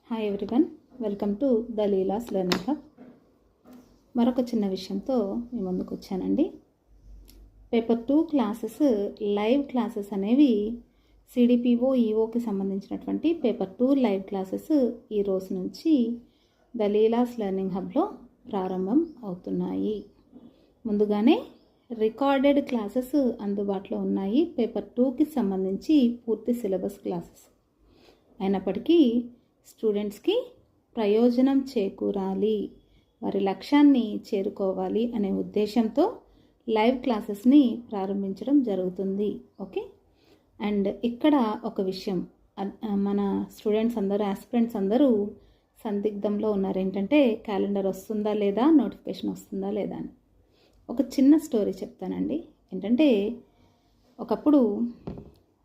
Hi everyone, welcome to the Leela's learning hub. మరొక చిన్న విషయంతో మీ ముందుకు వచ్చానండి. పేపర్ 2 క్లాసెస్ లైవ్ క్లాసెస్ అనేవి సిడిపిఓ ఈఓకి సంబంధించినటువంటి పేపర్ 2 లైవ్ క్లాసెస్ ఈ రోజు నుంచి ద లీలాస్ లెర్నింగ్ హబ్లో ప్రారంభం అవుతున్నాయి. ముందుగానే రికార్డెడ్ క్లాసెస్ అందుబాటులో ఉన్నాయి. పేపర్ 2కి సంబంధించి పూర్తి సిలబస్ క్లాసెస్ అయినప్పటికీ స్టూడెంట్స్కి ప్రయోజనం చేకూరాలి, వారి లక్ష్యాన్ని చేరుకోవాలి అనే ఉద్దేశంతో లైవ్ క్లాసెస్ని ప్రారంభించడం జరుగుతుంది. ఓకే, అండ్ ఇక్కడ ఒక విషయం, మన స్టూడెంట్స్ అందరూ, ఆస్పిరెంట్స్ అందరూ సందిగ్ధంలో ఉన్నారు. ఏంటంటే క్యాలెండర్ వస్తుందా లేదా, నోటిఫికేషన్ వస్తుందా లేదా అని. ఒక చిన్న స్టోరీ చెప్తానండి. ఏంటంటే ఒకప్పుడు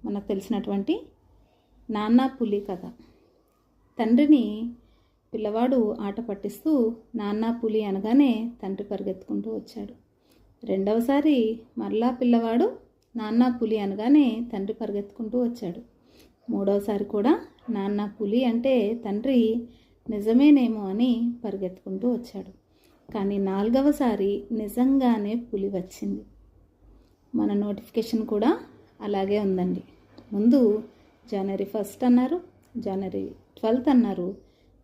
మనకు తెలిసినటువంటి నాన్న పులి కథ. తండ్రిని పిల్లవాడు ఆట పట్టిస్తూ నాన్న పులి అనగానే తండ్రి పరిగెత్తుకుంటూ వచ్చాడు. రెండవసారి మరలా పిల్లవాడు నాన్న పులి అనగానే తండ్రి పరిగెత్తుకుంటూ వచ్చాడు. మూడవసారి కూడా నాన్న పులి అంటే తండ్రి నిజమేనేమో అని పరిగెత్తుకుంటూ వచ్చాడు. కానీ నాలుగవసారి నిజంగానే పులి వచ్చింది. మన నోటిఫికేషన్ కూడా అలాగే ఉందండి. ముందు జనవరి 1 అన్నారు, జనవరి 12 అన్నారు,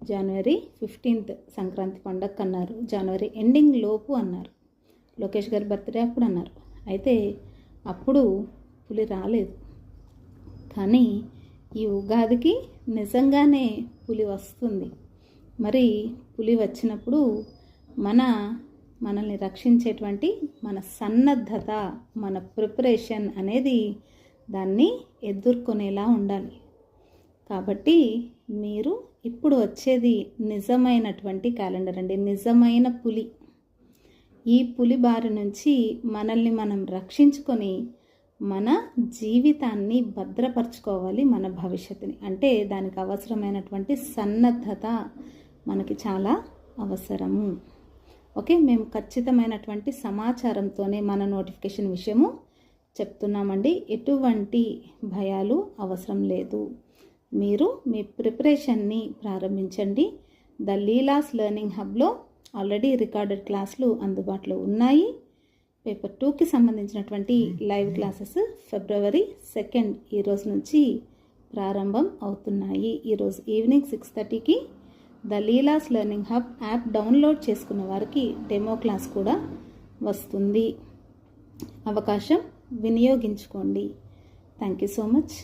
జనవరి 15 సంక్రాంతి పండగ అన్నారు, జనవరి ఎండింగ్ లోపు అన్నారు, లోకేష్ గారి బర్త్డే అప్పుడు అన్నారు. అయితే అప్పుడు పులి రాలేదు. కానీ ఈ ఉగాదికి నిజంగానే పులి వస్తుంది. మరి పులి వచ్చినప్పుడు మనల్ని రక్షించేటువంటి మన సన్నద్ధత, మన ప్రిపరేషన్ అనేది దాన్ని ఎదుర్కొనేలా ఉండాలి. కాబట్టి మీరు ఇప్పుడు వచ్చేది నిజమైనటువంటి క్యాలెండర్ అండి, నిజమైన పులి. ఈ పులి బారి నుంచి మనల్ని మనం రక్షించుకొని మన జీవితాన్ని భద్రపరచుకోవాలి, మన భవిష్యత్తుని. అంటే దానికి అవసరమైనటువంటి సన్నద్ధత మనకి చాలా అవసరము. ఓకే, మేము ఖచ్చితమైనటువంటి సమాచారంతోనే మన నోటిఫికేషన్ విషయము చెప్తున్నామండి. ఎటువంటి భయాలు అవసరం లేదు. మీరు మీ ప్రిపరేషన్ని ప్రారంభించండి. ద లీలాస్ లెర్నింగ్ హబ్లో ఆల్రెడీ రికార్డెడ్ క్లాసులు అందుబాటులో ఉన్నాయి. పేపర్ 2కి సంబంధించినటువంటి లైవ్ క్లాసెస్ ఫిబ్రవరి 2 ఈ రోజు నుంచి ప్రారంభం అవుతున్నాయి. ఈరోజు ఈవినింగ్ 6:30కి the Leela's learning hub app download చేసుకున్న వారికి డెమో క్లాస్ కూడా వస్తుంది. అవకాశం వినియోగించుకోండి. Thank you so much.